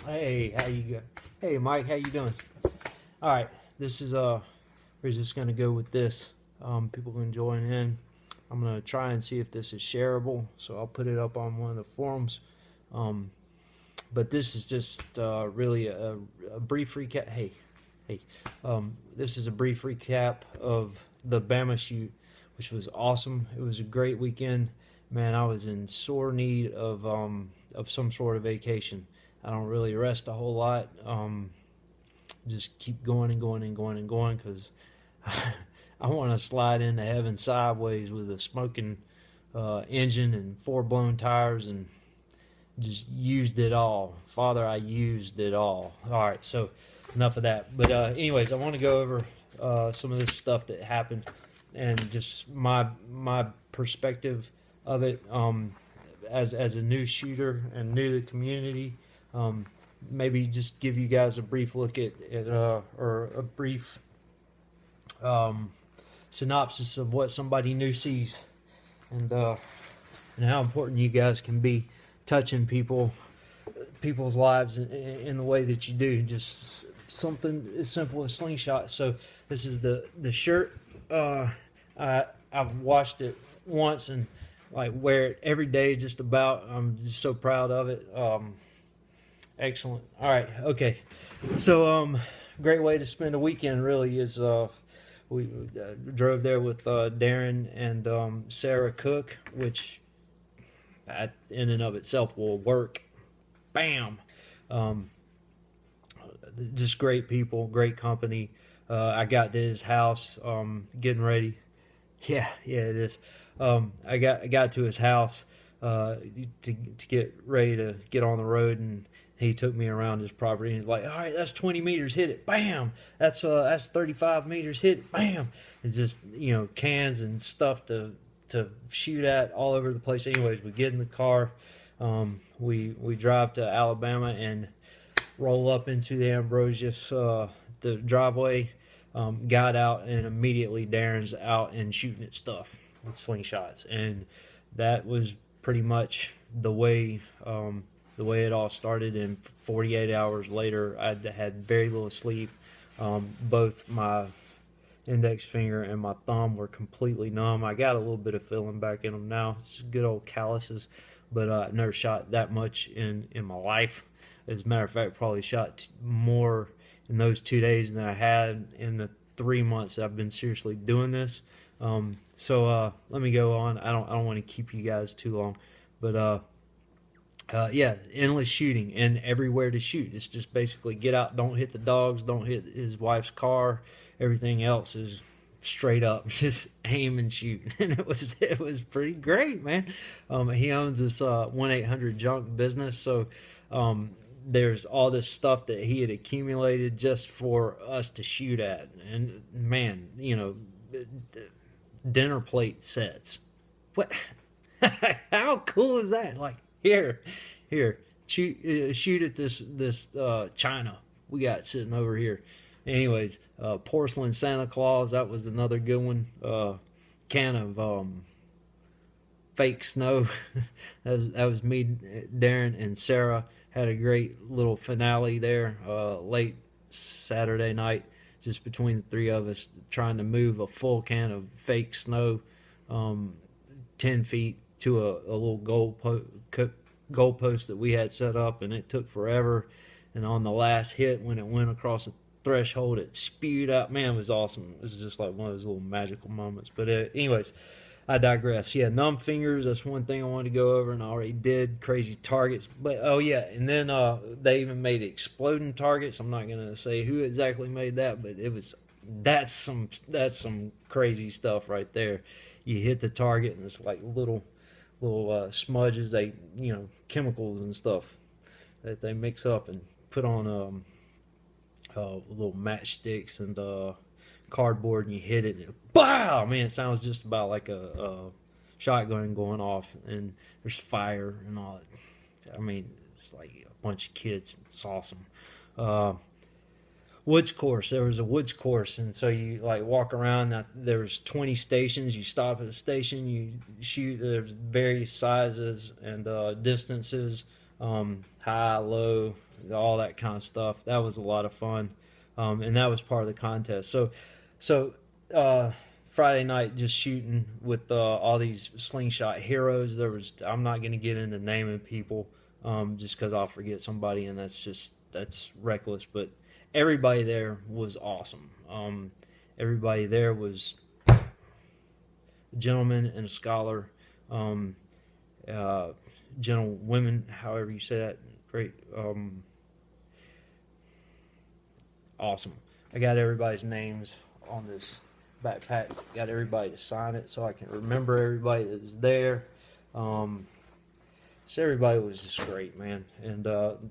Hey, how you go? Hey, Mike, how you doing? All right, this is we're just gonna go with this. People can join in. I'm gonna try and see if this is shareable, so I'll put it up on one of the forums. Um, but this is just really a brief recap. Hey, this is a brief recap of the Bama shoot, which was awesome. It was a great weekend. Man, I was in sore need of some sort of vacation. I don't really rest a whole lot. Just keep going and going and going and going because I want to slide into heaven sideways with a smoking engine and four blown tires and just used it all. Father, I used it all. All right, so enough of that. But anyways, I want to go over some of this stuff that happened and just my perspective of it as a new shooter and new to the community. Maybe just give you guys a brief look at or a brief synopsis of what somebody new sees and how important you guys can be touching people's lives in the way that you do. Just something as simple as slingshot. So this is the shirt. I've washed it once and like wear it every day just about. I'm just so proud of it. Excellent. All right. Okay. So great way to spend a weekend really is we drove there with Darren and Sarah Cook, which in and of itself will work. Bam. Just great people, great company. I got to his house, getting ready. Yeah, it is. I got to his house to get ready to get on the road, and he took me around his property. And he's like, "All right, that's 20 meters. Hit it. Bam. That's 35 meters. Hit it. Bam." It's just cans and stuff to shoot at all over the place. Anyways, we get in the car. We drive to Alabama and roll up into the Ambrosius the driveway. Got out, and immediately Darren's out and shooting at stuff with slingshots, and that was pretty much the way it all started. And 48 hours later, I had very little sleep. Both my index finger and my thumb were completely numb. I got a little bit of feeling back in them now. It's good old calluses, but I never shot that much in my life. As a matter of fact, probably shot more in those 2 days than I had in the 3 months I've been seriously doing this. So let me go on. I don't want to keep you guys too long, but yeah, endless shooting and everywhere to shoot. It's just basically get out, don't hit the dogs, don't hit his wife's car. Everything else is straight up, just aim and shoot. And it was pretty great, man. He owns this 1-800 junk business, so there's all this stuff that he had accumulated just for us to shoot at. And man, dinner plate sets. What? How cool is that? Like here, shoot at this china we got sitting over here. Anyways, porcelain Santa Claus, that was another good one. Can of fake snow. that was me, Darren, and Sarah had a great little finale there late Saturday night, just between the three of us, trying to move a full can of fake snow 10 feet to a little goalpost that we had set up, and it took forever. And on the last hit, when it went across the threshold, it spewed out. Man, it was awesome. It was just like one of those little magical moments. But anyways, I digress. Yeah, numb fingers, that's one thing I wanted to go over, and I already did. Crazy targets. But oh yeah, and then they even made exploding targets. I'm not gonna say who exactly made that, but that's some crazy stuff right there. You hit the target and it's like little smudges, chemicals and stuff that they mix up and put on little matchsticks and cardboard, and you hit it, and wow, man, it sounds just about like a shotgun going off, and there's fire and all that. I mean, it's like a bunch of kids. It's awesome. Woods course. There was a woods course, and so you like walk around. There's 20 stations. You stop at a station. You shoot. There's various sizes and distances. high, low, all that kind of stuff. That was a lot of fun, and that was part of the contest. So Friday night, just shooting with all these slingshot heroes. I'm not going to get into naming people, just because I'll forget somebody, and that's reckless. But everybody there was awesome. Everybody there was a gentleman and a scholar. Gentlewomen, however you say that, great, awesome. I got everybody's names on this backpack. Got everybody to sign it so I can remember everybody that was there. So everybody was just great, man. And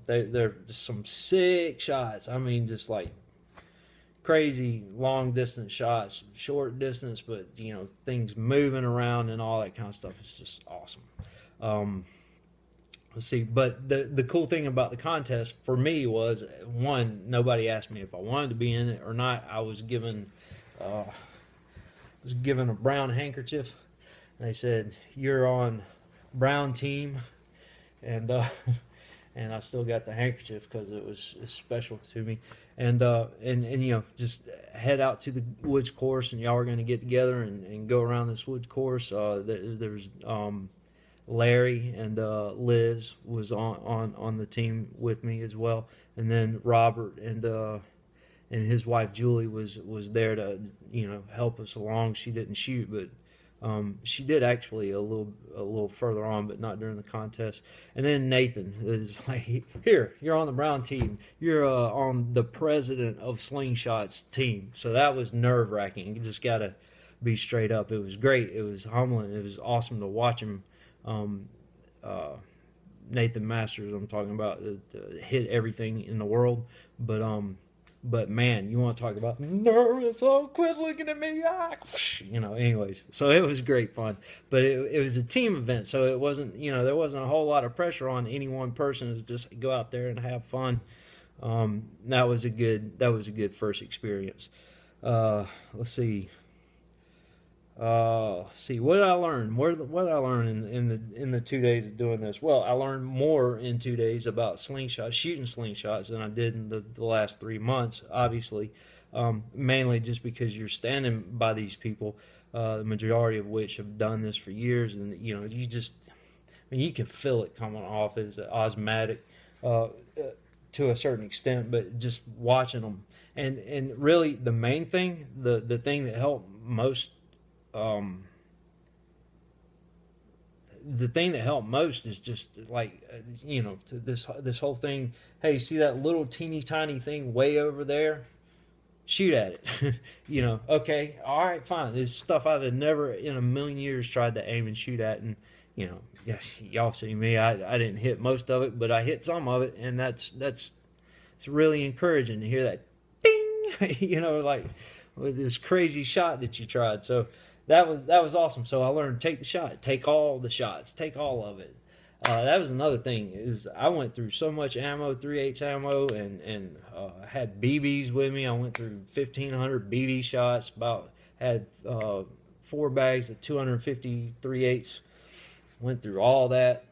they're just some sick shots. I mean, just like crazy long distance shots, short distance, but things moving around and all that kind of stuff is just awesome. Let's see, but the cool thing about the contest for me was, one, nobody asked me if I wanted to be in it or not. I was given a brown handkerchief, and they said, "You're on brown team," and and I still got the handkerchief because it's special to me. And just head out to the woods course, and y'all are going to get together and go around this woods course. There's Larry and Liz was on the team with me as well, and then Robert and his wife Julie was there to help us along. She didn't shoot, but she did actually a little further on, but not during the contest. And then Nathan is like, "Here, you're on the brown team. You're on the president of Slingshot's team." So that was nerve-wracking. You just gotta be straight up. It was great. It was humbling. It was awesome to watch him. Nathan Masters, I'm talking about, hit everything in the world, but man, you want to talk about nervous? Oh, quit looking at me! Anyways, so it was great fun, but it was a team event, so it wasn't, there wasn't a whole lot of pressure on any one person to just go out there and have fun. That was a good first experience. Let's see. What did I learn? What did I learn in the 2 days of doing this? Well, I learned more in 2 days about shooting slingshots, than I did in the last 3 months. Obviously, mainly just because you're standing by these people, the majority of which have done this for years, and you can feel it coming off as osmotic to a certain extent, but just watching them, and really the main thing, the thing that helped most. The thing that helped most is just like this whole thing. Hey, see that little teeny tiny thing way over there? Shoot at it. Okay, all right, fine. This stuff I'd have never in a million years tried to aim and shoot at, and y'all see me. I didn't hit most of it, but I hit some of it, and it's really encouraging to hear that ding. Like with this crazy shot that you tried. So. That was awesome. So I learned, take the shot, take all the shots, take all of it. That was another thing, is I went through so much ammo, 3/8 ammo, and had BBs with me. I went through 1,500 BB shots. Had 4 bags of 250 3/8. Went through all that.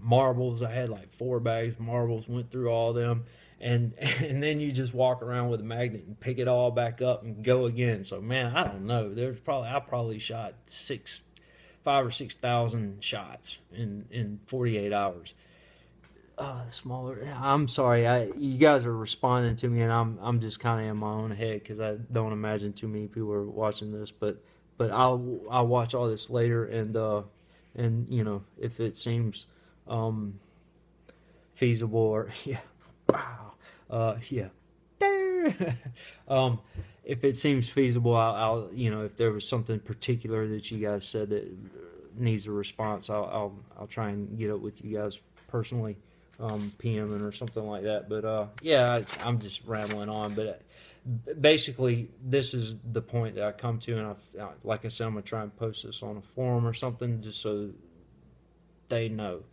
Marbles, I had like 4 bags of marbles. Went through all of them. And then you just walk around with a magnet and pick it all back up and go again. So man, I don't know. I probably shot 5,000 or 6,000 shots in 48 hours. I'm sorry. You guys are responding to me, and I'm just kind of in my own head because I don't imagine too many people are watching this. But I'll watch all this later, and if it seems feasible, or yeah. Yeah. If it seems feasible, I'll if there was something particular that you guys said that needs a response, I'll try and get up with you guys personally, PMing or something like that. But yeah, I'm just rambling on. But basically, this is the point that I come to, and like I said, I'm gonna try and post this on a forum or something just so they know.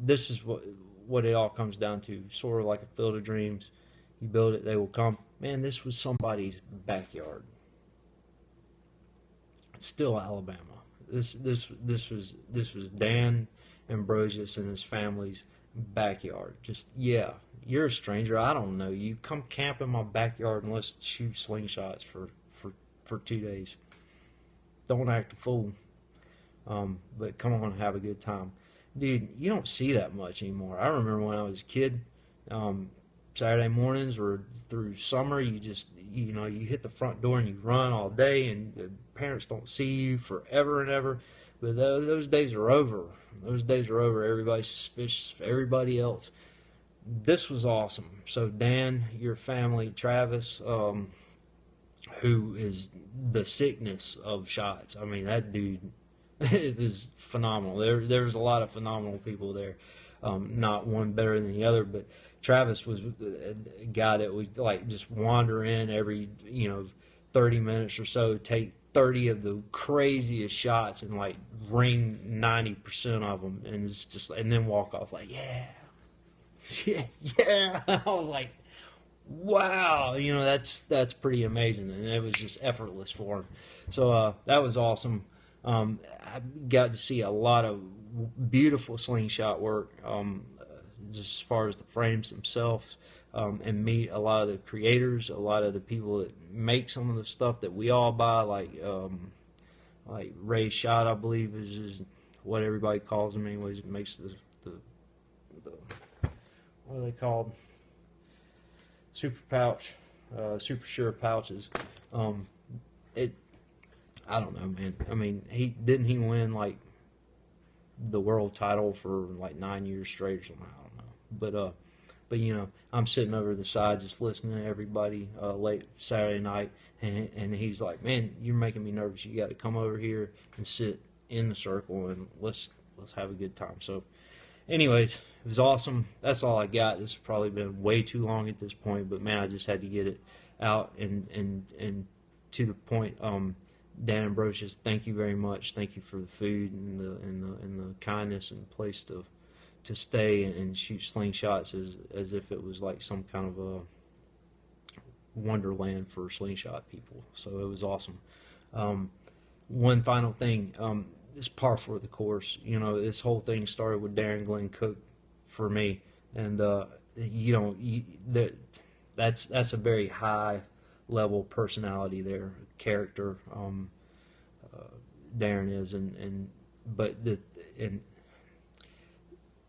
This is what it all comes down to, sort of like a field of dreams. You build it, they will come. Man, this was somebody's backyard. It's still Alabama. This was Dan Ambrosius and his family's backyard. Just, yeah, you're a stranger. I don't know you. Come camp in my backyard and let's shoot slingshots for 2 days. Don't act a fool. But come on and have a good time. Dude, you don't see that much anymore. I remember when I was a kid, Saturday mornings or through summer, you hit the front door and you run all day, and the parents don't see you forever and ever. But those days are over. Those days are over. Everybody's suspicious of everybody else. This was awesome. So Dan, your family, Travis, who is the sickness of shots. I mean, that dude, it was phenomenal. There's a lot of phenomenal people there. Not one better than the other, but Travis was a guy that would like just wander in every 30 minutes or so, take 30 of the craziest shots and like ring 90% of them, and it's just, and then walk off like yeah. I was like, wow, that's pretty amazing, and it was just effortless for him. So that was awesome. I got to see a lot of beautiful slingshot work, just as far as the frames themselves, and meet a lot of the creators, a lot of the people that make some of the stuff that we all buy, like Ray Shot, I believe is what everybody calls him anyways. It makes the what are they called? Super pouch, super sure pouches. I don't know, man. I mean, he win like the world title for like 9 years straight or something. I don't know, but I'm sitting over the side just listening to everybody late Saturday night, and he's like, man, you're making me nervous. You got to come over here and sit in the circle and let's have a good time. So, anyways, it was awesome. That's all I got. This has probably been way too long at this point, but man, I just had to get it out and to the point. Dan Ambrosius, thank you very much. Thank you for the food and the kindness and place to stay and shoot slingshots as if it was like some kind of a wonderland for slingshot people. So it was awesome. One final thing, it's par for the course. This whole thing started with Darren Glenn Cook for me, and that's a very high level personality there, character. Darren is,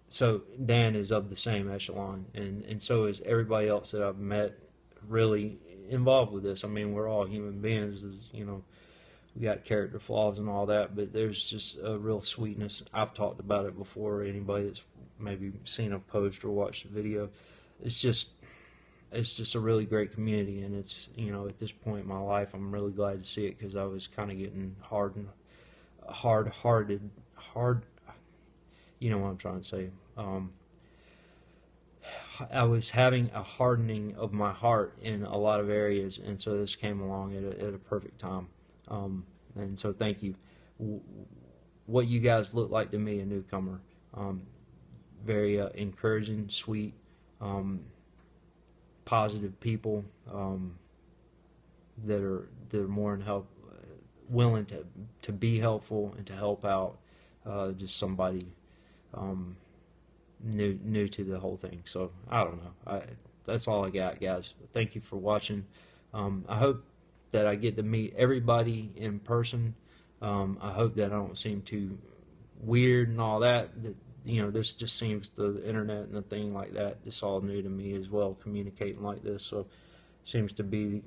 so Dan is of the same echelon, and so is everybody else that I've met really involved with this. I mean, we're all human beings, we got character flaws and all that, but there's just a real sweetness. I've talked about it before. Anybody that's maybe seen a post or watched a video, it's just a really great community, and it's at this point in my life, I'm really glad to see it, because I was kind of getting hard-hearted. You know what I'm trying to say. I was having a hardening of my heart in a lot of areas, and so this came along at a perfect time. And so thank you. What you guys look like to me, a newcomer, very encouraging, sweet, positive people that are more than willing to be helpful and to help out. Just somebody new to the whole thing. So I don't know. That's all I got, guys. Thank you for watching. I hope that I get to meet everybody in person. I hope that I don't seem too weird and all that. This just seems, the internet and the thing like that, it's all new to me as well, communicating like this. So seems to be,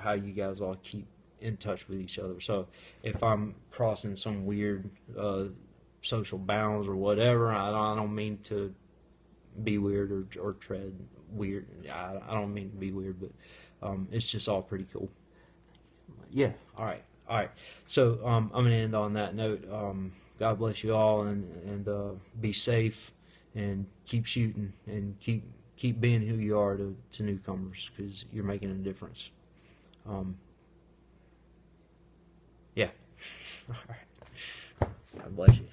how you guys all keep in touch with each other. So if I'm crossing some weird social bounds or whatever, I don't mean to be weird or tread weird. I don't mean to be weird, but it's just all pretty cool. Yeah, all right. So I'm going to end on that note. God bless you all, and be safe, and keep shooting, and keep being who you are to newcomers, because you're making a difference. Yeah. All right. God bless you.